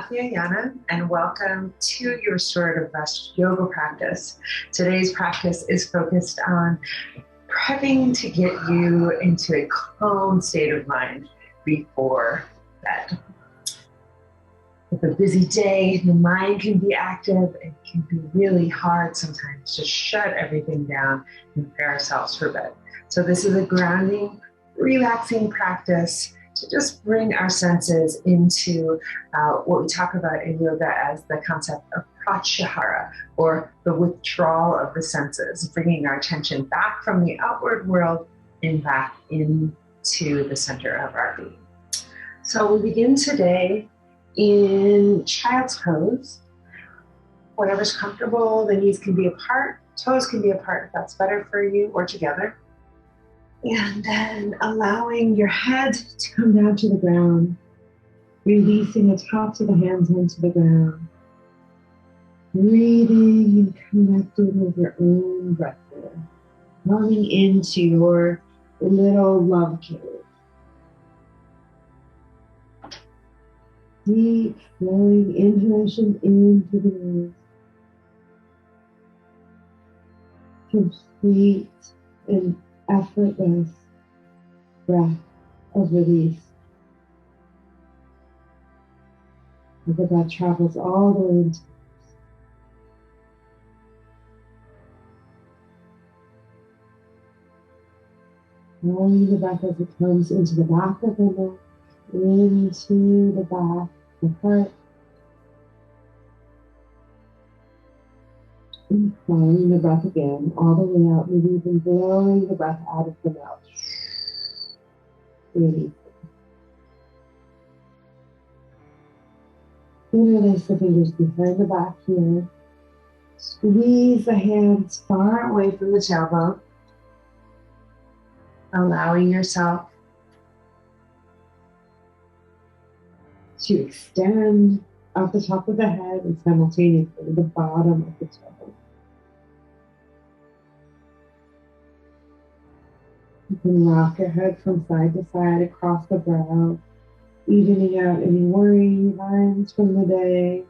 Yana, and welcome to your restorative rest yoga practice. Today's practice is focused on prepping to get you into a calm state of mind before bed. With a busy day, the mind can be active. It can be really hard sometimes to shut everything down and prepare ourselves for bed. So this is a grounding, relaxing practice to just bring our senses into what we talk about in yoga as the concept of pratyahara, or the withdrawal of the senses, bringing our attention back from the outward world and back into the center of our being. So we begin today in child's pose. Whatever's comfortable, the knees can be apart, toes can be apart if that's better for you, or together. And then allowing your head to come down to the ground, releasing the tops of the hands onto the ground, breathing and connecting with your own breath there, coming into your little love cave. Deep flowing inhalation into the nose. Complete and effortless breath of release. As the breath travels all the way into following the breath as it comes into the back of the neck, into the back of the heart. And following the breath again, all the way out, maybe even blowing the breath out of the mouth. Release. Interlace the fingers behind the back here. Squeeze the hands far away from the tailbone. Allowing yourself to extend up the top of the head and simultaneously the bottom of the toe. You can rock your head from side to side across the brow, evening out any worry lines from the day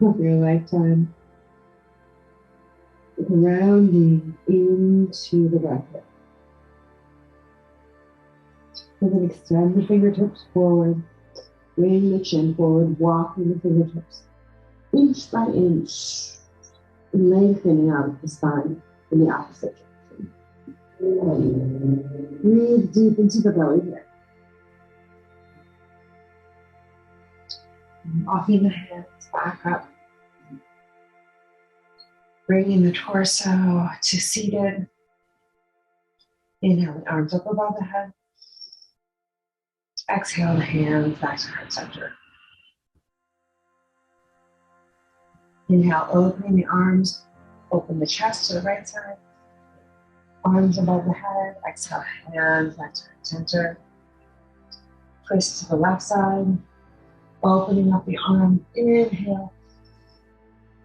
of your lifetime. Grounding into the breath. And then extend the fingertips forward. Bring the chin forward, walking the fingertips inch by inch, lengthening out of the spine in the opposite direction. Breathe deep into the belly here. Walking the hands back up. Bringing the torso to seated. Inhale the arms up above the head. Exhale the hands back to heart center. Inhale, opening the arms, open the chest to the right side. Arms above the head, exhale, hands back to heart center. Twist to the left side, opening up the arm, inhale.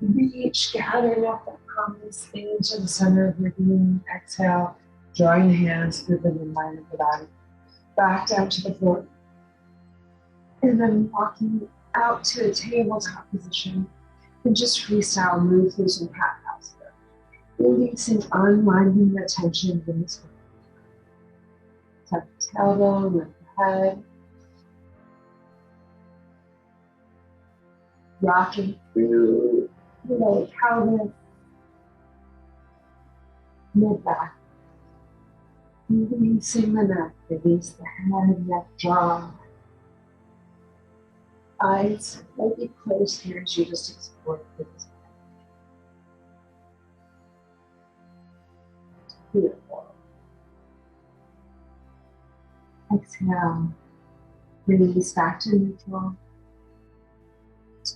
Reach, gathering up that palms into the center of your being. Exhale, drawing the hands through the midline of the body. Back down to the floor. And then walking out to a tabletop position. And just freestyle, move through some cat cows here. Releasing, unwinding the tension in this one. Tuck the tailbone, lift the head. Rocking through the lower pelvis. Mid-back. Releasing the neck, release the head, neck, jaw. Eyes might be closed here as you just explore this. Beautiful. Exhale, release back to neutral.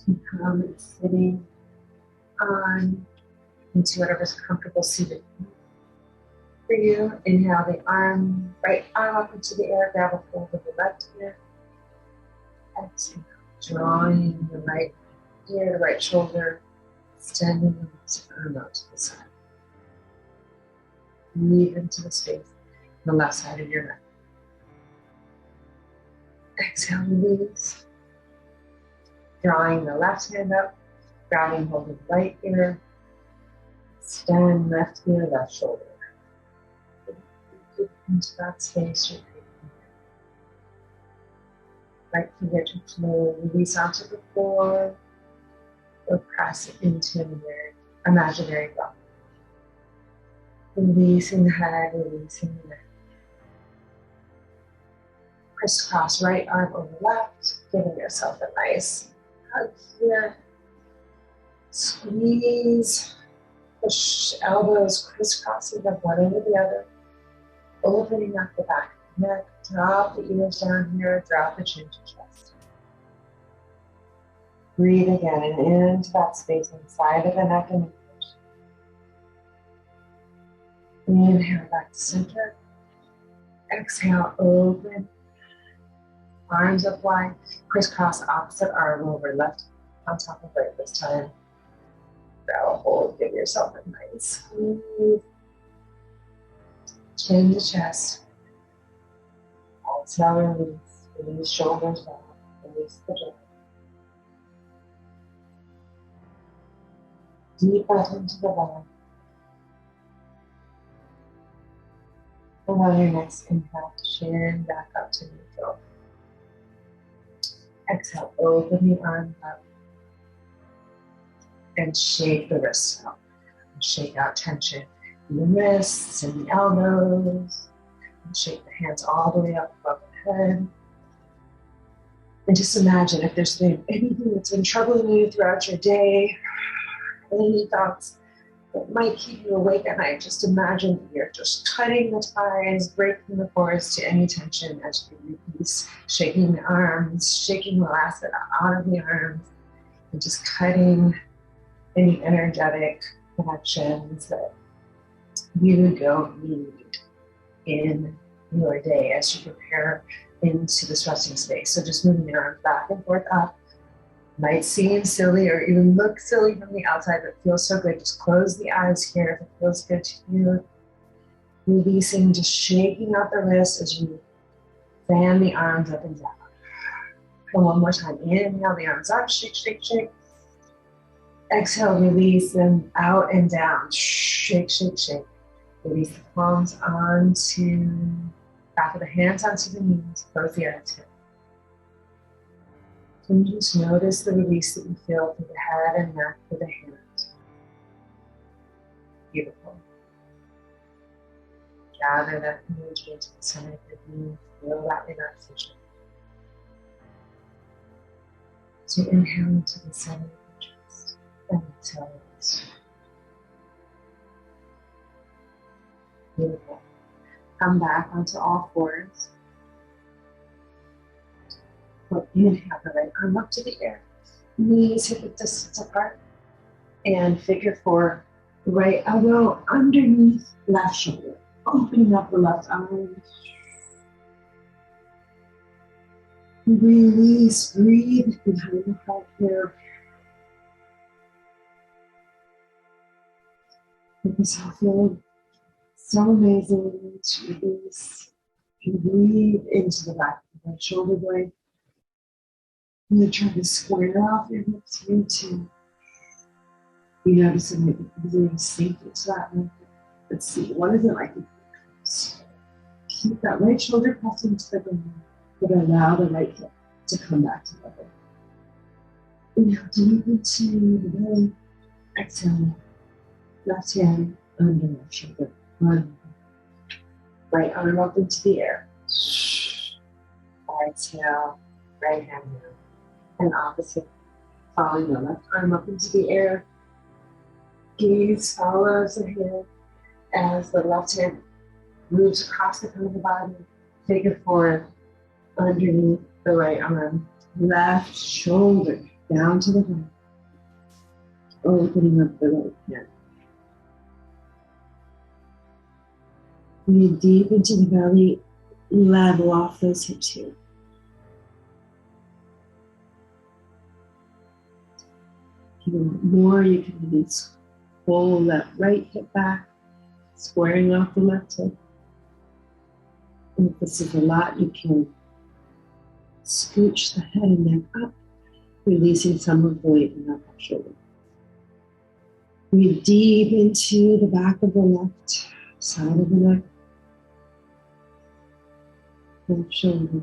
Become sitting on into whatever's comfortable seated for you. Inhale the arm, right arm up into the air, grab a fold of the left ear. Exhale, drawing the right ear, the right shoulder, extending the left arm out to the side. Breathe into the space on the left side of your neck. Exhale, release. Drawing the left hand up, grabbing hold of the right ear, extend left ear, left shoulder. Deep into that space you're creating. Right fingertips may release onto the floor or press into an imaginary rock. Releasing the head, releasing the neck. Crisscross right arm over left, giving yourself a nice hug here. Squeeze, push elbows crisscrossing them one over the other, opening up the back of the neck. Drop the ears down here, drop the chin to chest. Breathe again into that space inside of the neck and the ears. Inhale back to center. Exhale, open. Arms up wide. Crisscross opposite arm over left on top of right this time. Grab a hold. Give yourself a nice squeeze. Chin to chest. Exhale, release. Release shoulders back. Release the jaw. Deep breath into the belly. And on your next inhale, chin back up to neutral. Exhale, open the arms up. And shake the wrists out. And shake out tension in the wrists and the elbows. And shake the hands all the way up above the head. And just imagine if there's been anything that's been troubling you throughout your day, any thoughts that might keep you awake at night, just imagine that you're just cutting the ties, breaking the cords to any tension as you release, shaking the arms, shaking the acid out of the arms, and just cutting any energetic connections that you don't need in your day as you prepare into this resting space. So just moving your arms back and forth up. Might seem silly or even look silly from the outside, but feels so good. Just close the eyes here if it feels good to you. Releasing, just shaking out the wrists as you fan the arms up and down. And one more time. Inhale the arms up, shake, shake, shake. Exhale, release them out and down. Shake, shake, shake. Release the palms onto back of the hands onto the knees. Close the eyes here. And just notice the release that you feel through the head and neck through the hands. Beautiful. Gather that energy into the center of your being. Feel that relaxation. So inhale into the center of your chest and exhale release. Beautiful. Come back onto all fours. Inhale the right arm up to the air. Knees hip distance apart. And figure four, right elbow underneath left shoulder. Opening up the left arm. Release, breathe behind the heart here. Make yourself feel so amazing to release. And breathe into the back of the right shoulder blade. You try to square off your hips here too. You notice it might be easier to sink into that one. Let's see, what is it like? Keep that right shoulder pressed into the ground, but allow the right hip to come back to level. Inhale deep into the belly. Exhale, left hand under left shoulder. One. Right arm up into the air. Exhale, right hand down. And opposite, following the left arm up into the air. Gaze follows the hand as the left hand moves across the front of the body. Figure four underneath the right arm. Left shoulder down to the right. Opening up the right hand. Breathe deep into the belly. Level off those hips here. If you want more, you can release. Pull that right hip back, squaring off the left hip. And if this is a lot, you can scooch the head and neck up releasing some of the weight in that left shoulder. Breathe deep into the back of the left side of the neck, left shoulder.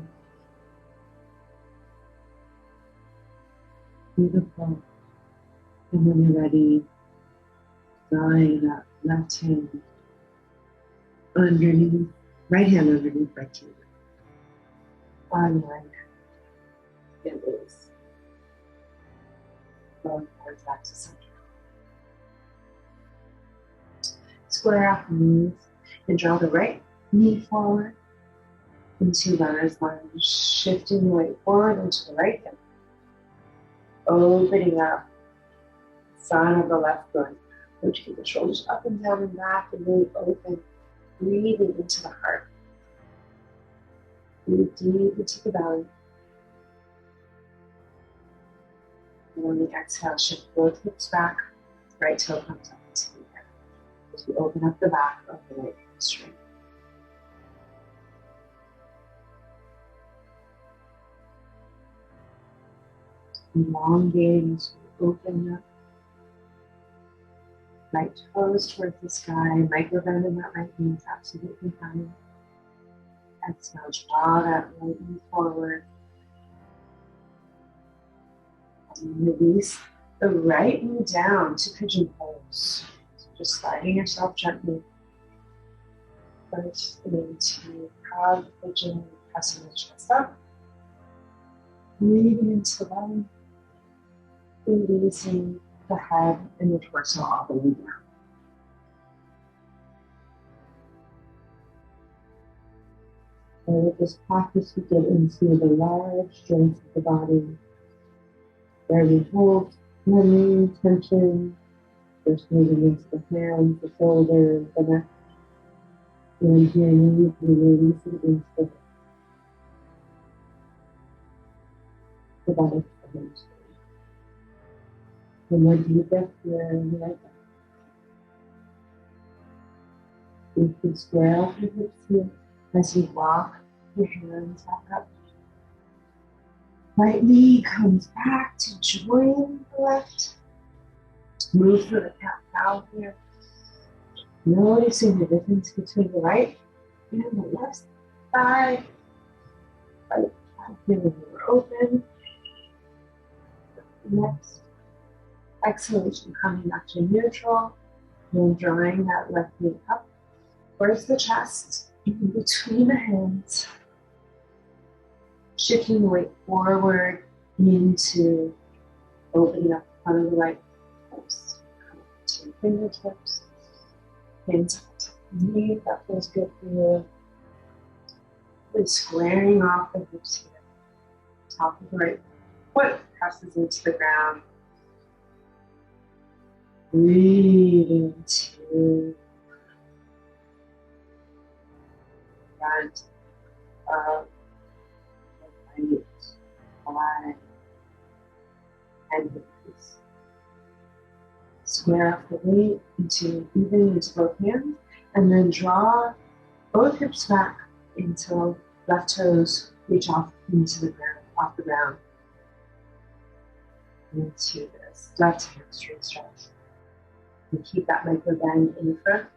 Beautiful. And when you're ready, drawing that left hand underneath, right hand underneath right shoulder. Online. It is going towards back to center. Square off the knees and draw the right knee forward into runner's lunge, shifting the weight forward into the right hip. Opening up side of the left foot. Rotate the shoulders up and down and back and really open. Breathing into the heart. Breathe deep into the belly. And on the exhale, shift both hips back. Right toe comes up into the air. As we open up the back of the right hamstring. Elongating as we open up. Right toes towards the sky. Micro bend in that right knee is absolutely fine. Exhale, draw that right knee forward. And release the right knee down to pigeon pose. So just sliding yourself gently. First into proud pigeon, pressing the chest up. Breathing into the belly. Releasing the head and the torso all the way down. And with this practice, we get into the large joints of the body, where we hold memory, tension, first moving into the hands, the shoulders, the neck, and here we release it into the body. One more deep breath here and right back. You can square off your hips here as you walk your hands back up. Right knee comes back to join the left. Move through the cat-cow here. Noticing the difference between the right and the left thigh. Right thigh feeling more open. Next. Exhalation coming back to neutral, and drawing that left knee up towards the chest, in between the hands, shifting the weight forward into opening up the front of the right hips, coming to your fingertips, hands on top of the knee, that feels good for you. Really squaring off the hips here, top of the right foot presses into the ground. Breathe into the front of the right thigh and hips. Square off the weight into both hands, and then draw both hips back until left toes reach off into the ground, off the ground, into this left hamstring stretch. And keep that micro bend in the front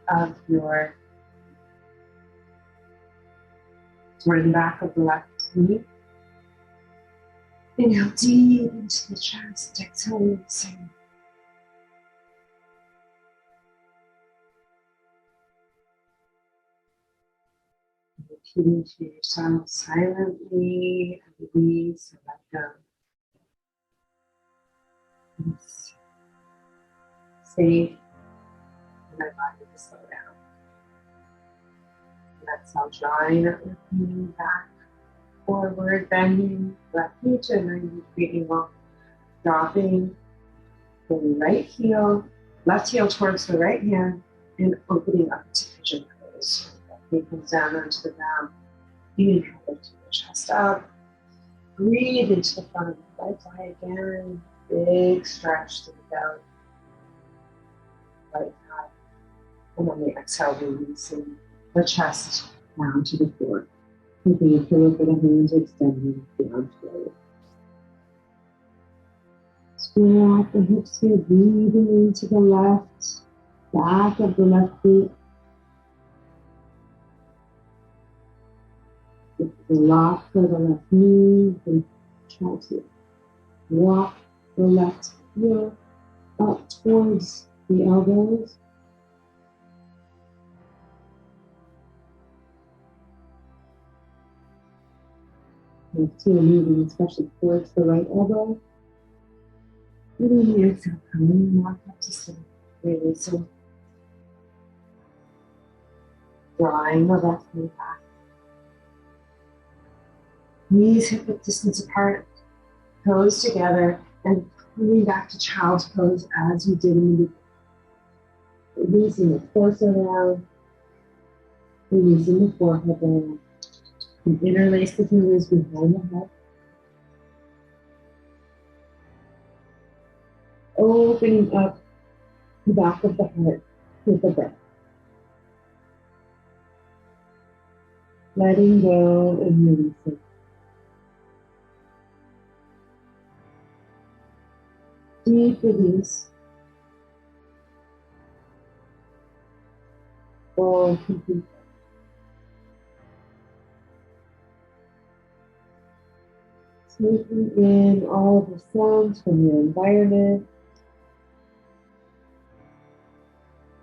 of your, or in the back of the left knee. Inhale deep into the chest, exhale, releasing. Repeating to yourself silently, release, and let go. It's safe for my body to slow down. That's how drawing that left knee back, forward, bending left knee to a 90-degree angle, dropping the right heel, left heel towards the right hand, and opening up to pigeon pose. Left knee comes down onto the ground. Inhale, lifting the chest up. Breathe into the front of the right thigh again. Big stretch to the belly. Right thigh. And on the exhale, releasing the chest down to the floor. Keeping a pillow for the hands extended down forward. Drop the hips here, breathing into the left, back of the left foot. Lock for the left knee and try to walk the left heel up towards the elbows. Left heel moving especially towards the right elbow. And then the exhale, coming walk up to sit. Releasing. Drawing the left knee back. Knees hip width distance apart, toes together, and coming back to child's pose as we did in the beginning. Releasing the torso down, releasing the forehead down, and interlace the fingers behind the head. Opening up the back of the heart with a breath. Letting go and releasing. Deep release. Full complete. Taking in all of the sounds from your environment.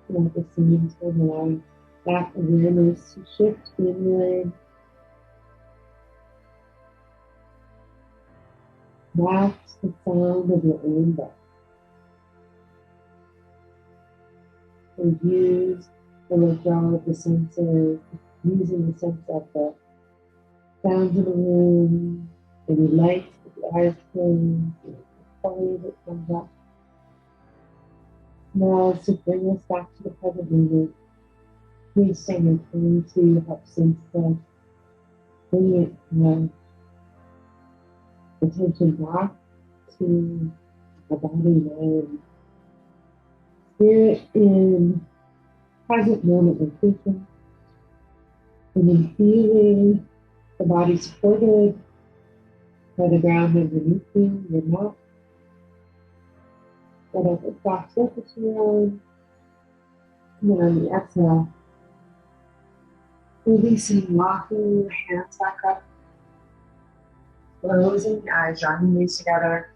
And at the same time, allowing that awareness to shift inward. Back to the sound of your own breath. And use the withdrawal of the senses, using the sense of the sounds in the room, any lights with the eyes closed, color that comes up. Now to bring us back to the present moment, please stay turn to help sense the bring it attention back to the body, mind, spirit in present moment location, and then feeling the body supported by the ground underneath you, your mat, whatever soft surface you're on. And then on the exhale, releasing, walking your hands back up, closing the eyes, drawing the knees together,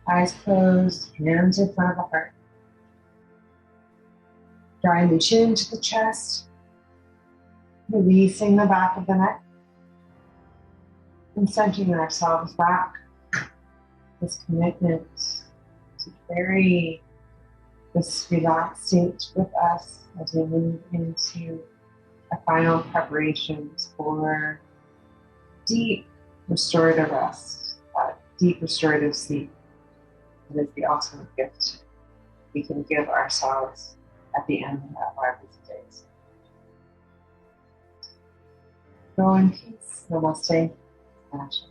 eyes closed, hands in front of the heart. Drawing the chin to the chest, releasing the back of the neck, and centering ourselves back. This commitment to carry this relaxed state with us as we move into our final preparations for deep restorative rest, deep restorative sleep. It is the ultimate gift we can give ourselves at the end of our busy days. Go in peace. Namaste. Asha.